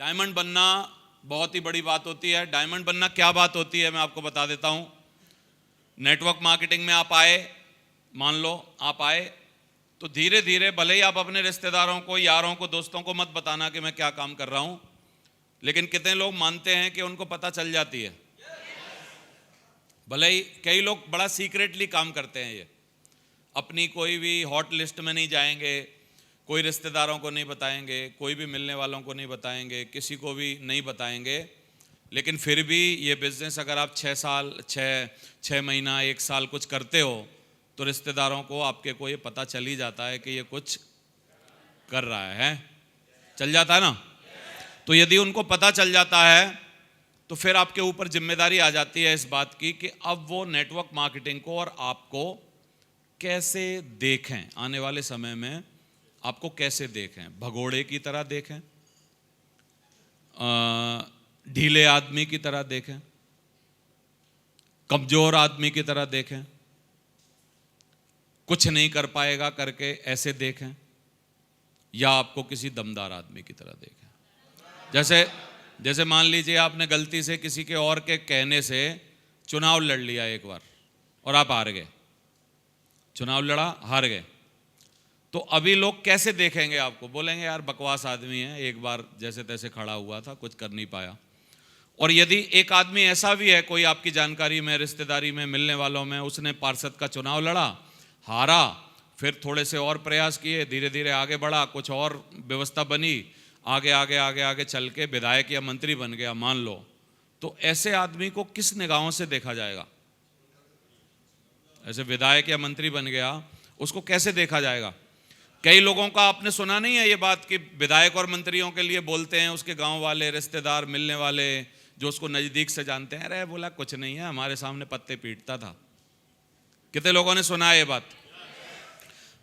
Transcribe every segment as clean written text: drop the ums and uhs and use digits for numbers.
Diamond बनना बहुत ही बड़ी बात होती है। डायमंड बनना क्या बात होती है मैं आपको बता देता हूं। नेटवर्क मार्केटिंग में आप आए, मान लो आप आए, तो धीरे धीरे भले ही आप अपने रिश्तेदारों को, यारों को, दोस्तों को मत बताना कि मैं क्या काम कर रहा हूं, लेकिन कितने लोग मानते हैं कि उनको पता चल जाती है। भले ही कई लोग बड़ा सीक्रेटली काम करते हैं, ये अपनी कोई भी हॉट लिस्ट में नहीं जाएंगे, कोई रिश्तेदारों को नहीं बताएंगे, कोई भी मिलने वालों को नहीं बताएंगे, किसी को भी नहीं बताएंगे, लेकिन फिर भी ये बिजनेस अगर आप 6 महीना 1 साल कुछ करते हो तो रिश्तेदारों को, आपके को ये पता चल ही जाता है कि ये कुछ कर रहा है, चल जाता है ना। तो यदि उनको पता चल जाता है तो फिर आपके ऊपर जिम्मेदारी आ जाती है इस बात की कि अब वो नेटवर्क मार्केटिंग को और आपको कैसे देखें, आने वाले समय में आपको कैसे देखें। भगोड़े की तरह देखें, ढीले आदमी की तरह देखें, कमजोर आदमी की तरह देखें, कुछ नहीं कर पाएगा करके ऐसे देखें, या आपको किसी दमदार आदमी की तरह देखें। जैसे मान लीजिए आपने गलती से किसी के और के कहने से चुनाव लड़ लिया एक बार और आप हार गए, चुनाव लड़ा, हार गए, तो अभी लोग कैसे देखेंगे आपको? बोलेंगे यार बकवास आदमी है, एक बार जैसे तैसे खड़ा हुआ था, कुछ कर नहीं पाया। और यदि एक आदमी ऐसा भी है कोई आपकी जानकारी में, रिश्तेदारी में, मिलने वालों में, उसने पार्षद का चुनाव लड़ा, हारा, फिर थोड़े से और प्रयास किए, धीरे धीरे आगे बढ़ा, कुछ और व्यवस्था बनी, आगे आगे आगे आगे चल के विधायक या मंत्री बन गया मान लो, तो ऐसे आदमी को किस निगाहों से देखा जाएगा? ऐसे विधायक या मंत्री बन गया, उसको कैसे देखा जाएगा? कई लोगों का आपने सुना नहीं है ये बात कि विधायक और मंत्रियों के लिए बोलते हैं उसके गांव वाले, रिश्तेदार, मिलने वाले, जो उसको नजदीक से जानते हैं, अरे बोला कुछ नहीं है, हमारे सामने पत्ते पीटता था। कितने लोगों ने सुना है ये बात?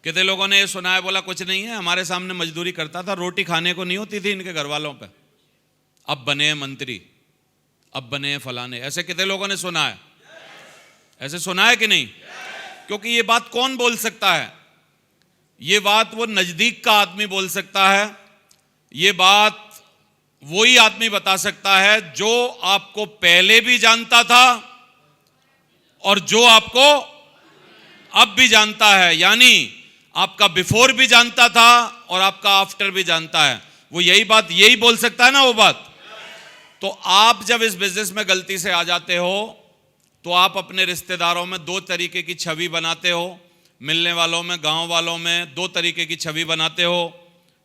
कितने लोगों ने ये सुना है, बोला कुछ नहीं है, हमारे सामने मजदूरी करता था, रोटी खाने को नहीं होती थी इनके घर वालों पे, अब बने मंत्री, अब बने फलाने। ऐसे कितने लोगों ने सुना है? ऐसे सुना है कि नहीं? क्योंकि ये बात कौन बोल सकता है? ये बात वो नजदीक का आदमी बोल सकता है, ये बात वही आदमी बता सकता है जो आपको पहले भी जानता था और जो आपको अब भी जानता है, यानी आपका बिफोर भी जानता था और आपका आफ्टर भी जानता है। वो यही बात यही बोल सकता है ना वो बात। तो आप जब इस बिजनेस में गलती से आ जाते हो तो आप अपने रिश्तेदारों में 2 तरीके की छवि बनाते हो, मिलने वालों में, गांव वालों में 2 तरीके की छवि बनाते हो।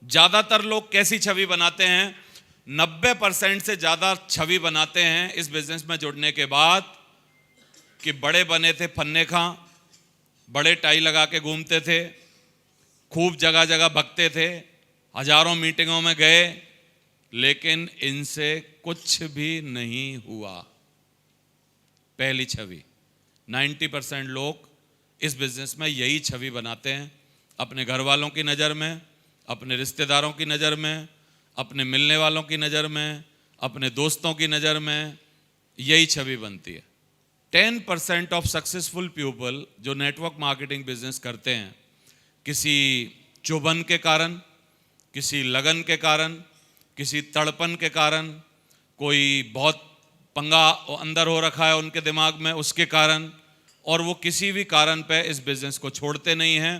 ज्यादातर लोग कैसी छवि बनाते हैं? 90% से ज्यादा छवि बनाते हैं इस बिजनेस में जुड़ने के बाद कि बड़े बने थे फन्ने खां, बड़े टाई लगा के घूमते थे, खूब जगह जगह भगते थे, हजारों मीटिंगों में गए, लेकिन इनसे कुछ भी नहीं हुआ। पहली छवि 90% लोग इस बिजनेस में यही छवि बनाते हैं, अपने घर वालों की नज़र में, अपने रिश्तेदारों की नज़र में, अपने मिलने वालों की नज़र में, अपने दोस्तों की नज़र में, यही छवि बनती है। 10% ऑफ सक्सेसफुल पीपल जो नेटवर्क मार्केटिंग बिजनेस करते हैं, किसी चुभन के कारण, किसी लगन के कारण, किसी तड़पन के कारण, कोई बहुत पंगा अंदर हो रखा है उनके दिमाग में उसके कारण, और वो किसी भी कारण पे इस बिजनेस को छोड़ते नहीं हैं।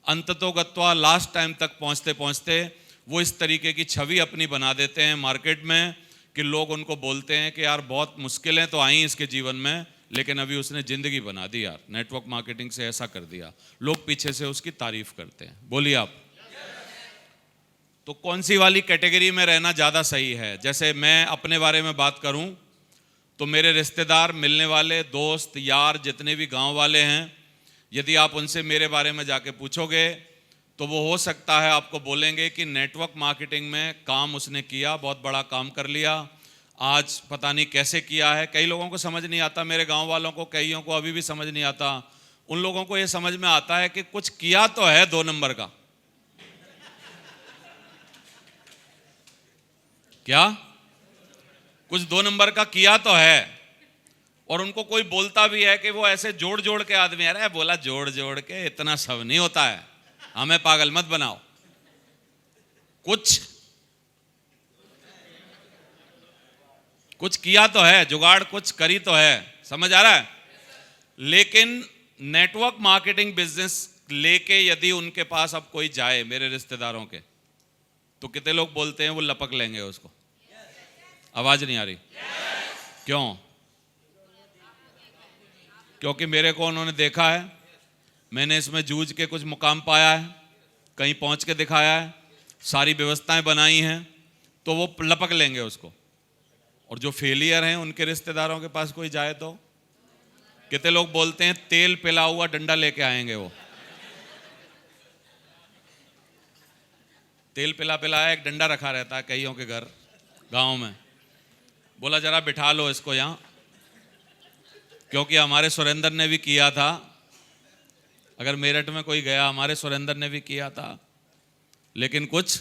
अंततोगत्वा लास्ट टाइम तक पहुंचते पहुंचते वो इस तरीके की छवि अपनी बना देते हैं मार्केट में कि लोग उनको बोलते हैं कि यार बहुत मुश्किलें तो आई इसके जीवन में, लेकिन अभी उसने जिंदगी बना दी यार, नेटवर्क मार्केटिंग से ऐसा कर दिया। लोग पीछे से उसकी तारीफ करते हैं। बोलिए आप, तो कौन सी वाली कैटेगरी में रहना ज़्यादा सही है? जैसे मैं अपने बारे में बात करूं तो मेरे रिश्तेदार, मिलने वाले, दोस्त, यार, जितने भी गांव वाले हैं, यदि आप उनसे मेरे बारे में जाके पूछोगे तो वो हो सकता है आपको बोलेंगे कि नेटवर्क मार्केटिंग में काम उसने किया, बहुत बड़ा काम कर लिया, आज पता नहीं कैसे किया है। कई लोगों को समझ नहीं आता, मेरे गांव वालों को, कईयों को अभी भी समझ नहीं आता। उन लोगों को ये समझ में आता है कि कुछ किया तो है 2 नंबर का। क्या कुछ 2 नंबर का किया तो है, और उनको कोई बोलता भी है कि वो ऐसे जोड़ जोड़ के आदमी, अरे बोला जोड़ जोड़ के इतना सब नहीं होता है, हमें पागल मत बनाओ। कुछ कुछ किया तो है, जुगाड़ कुछ करी तो है, समझ आ रहा है। लेकिन नेटवर्क मार्केटिंग बिजनेस लेके यदि उनके पास अब कोई जाए मेरे रिश्तेदारों के, तो कितने लोग बोलते हैं वो लपक लेंगे उसको। आवाज नहीं आ रही? क्यों? क्योंकि मेरे को उन्होंने देखा है, मैंने इसमें जूझ के कुछ मुकाम पाया है, कहीं पहुंच के दिखाया है, सारी व्यवस्थाएं बनाई हैं, तो वो लपक लेंगे उसको। और जो फेलियर हैं उनके रिश्तेदारों के पास कोई जाए तो कितने लोग बोलते हैं तेल पिला हुआ डंडा लेके आएंगे वो। तेल पिलाया एक डंडा रखा रहता है कईयों के घर गांव में, बोला जरा बिठा लो इसको यहां, क्योंकि हमारे सुरेंद्र ने भी किया था। अगर मेरठ में कोई गया, हमारे सुरेंद्र ने भी किया था, लेकिन कुछ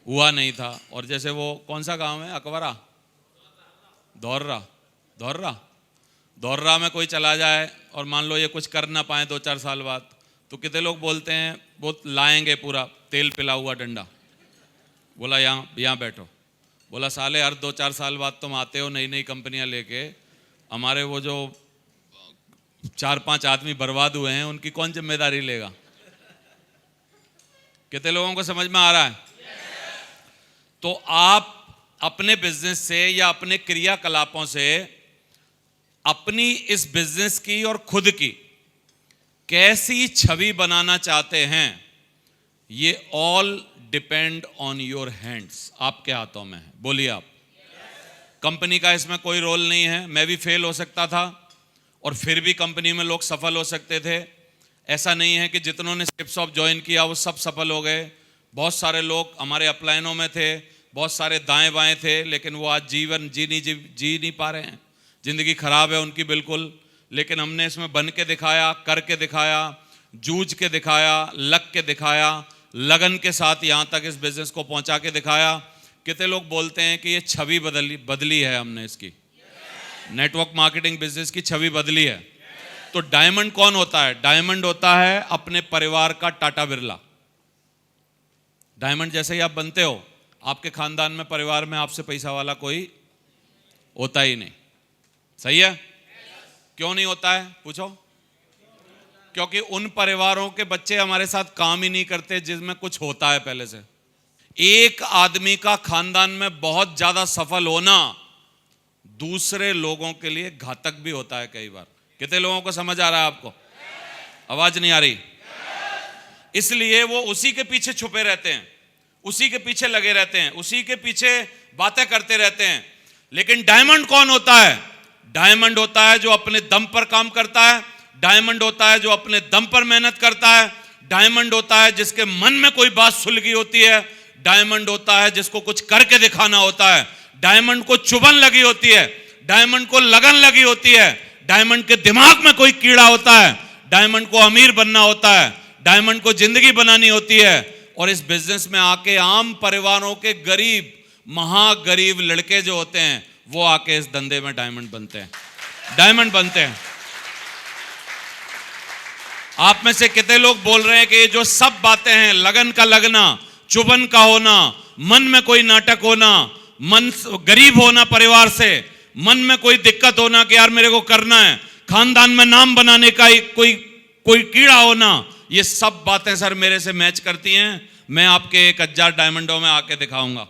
हुआ नहीं था। और जैसे वो कौन सा गांव है, अकबरा, दौर्रा में कोई चला जाए और मान लो ये कुछ कर ना पाए 2-4 साल बाद, तो कितने लोग बोलते हैं वो लाएंगे पूरा तेल पिला हुआ डंडा, बोला यहाँ बैठो। बोला साले हर 2-4 साल बाद तुम आते हो नई नई कंपनियां लेके, हमारे वो जो 4-5 आदमी बर्बाद हुए हैं उनकी कौन जिम्मेदारी लेगा? कितने लोगों को समझ में आ रहा है? तो आप अपने बिजनेस से या अपने क्रियाकलापों से अपनी इस बिजनेस की और खुद की कैसी छवि बनाना चाहते हैं, ये all depend on your hands, आपके हाथों में है। बोलिए आप। कंपनी का इसमें कोई रोल नहीं है। मैं भी फेल हो सकता था और फिर भी कंपनी में लोग सफल हो सकते थे। ऐसा नहीं है कि जितनों ने स्किपसॉफ्ट ज्वाइन किया वो सब सफल हो गए। बहुत सारे लोग हमारे अपलाइनों में थे, बहुत सारे दाएं बाएं थे, लेकिन वो आज जीवन जी नहीं पा रहे हैं, जिंदगी खराब है उनकी बिल्कुल। लेकिन हमने इसमें बन के दिखाया, करके दिखाया, जूझ के दिखाया, लग के दिखाया, लगन के साथ यहाँ तक इस बिजनेस को पहुँचा के दिखाया। कितने लोग बोलते हैं कि ये छवि बदली है हमने इसकी, नेटवर्क मार्केटिंग बिजनेस की छवि बदली है। तो डायमंड कौन होता है? डायमंड होता है अपने परिवार का टाटा बिरला। डायमंड जैसे ही आप बनते हो, आपके खानदान में, परिवार में आपसे पैसा वाला कोई होता ही नहीं। सही है? क्यों नहीं होता है पूछो? क्योंकि उन परिवारों के बच्चे हमारे साथ काम ही नहीं करते जिसमें कुछ होता है पहले से। एक आदमी का खानदान में बहुत ज्यादा सफल होना दूसरे लोगों के लिए घातक भी होता है कई बार। कितने लोगों को समझ आ रहा है आपको? आवाज नहीं आ रही? इसलिए वो उसी के पीछे छुपे रहते हैं, उसी के पीछे लगे रहते हैं, उसी के पीछे बातें करते रहते हैं। लेकिन डायमंड कौन होता है? डायमंड होता है जो अपने दम पर काम करता है, डायमंड होता है जो अपने दम पर मेहनत करता है, डायमंड होता है जिसके मन में कोई बात सुलगी होती है, डायमंड होता है जिसको कुछ करके दिखाना होता है, डायमंड को चुभन लगी होती है, डायमंड को लगन लगी होती है, डायमंड के दिमाग में कोई कीड़ा होता है, डायमंड को अमीर बनना होता है, डायमंड को जिंदगी बनानी होती है। और इस बिजनेस में आके आम परिवारों के गरीब, महागरीब लड़के जो होते हैं वो आके इस धंधे में डायमंड बनते हैं, डायमंड बनते हैं। आप में से कितने लोग बोल रहे हैं कि ये जो सब बातें हैं, लगन का लगना, चुभन का होना, मन में कोई नाटक होना, मन गरीब होना परिवार से, मन में कोई दिक्कत होना कि यार मेरे को करना है, खानदान में नाम बनाने का कोई कीड़ा होना, ये सब बातें सर मेरे से मैच करती हैं। मैं आपके 1000 डायमंडों में आके दिखाऊंगा।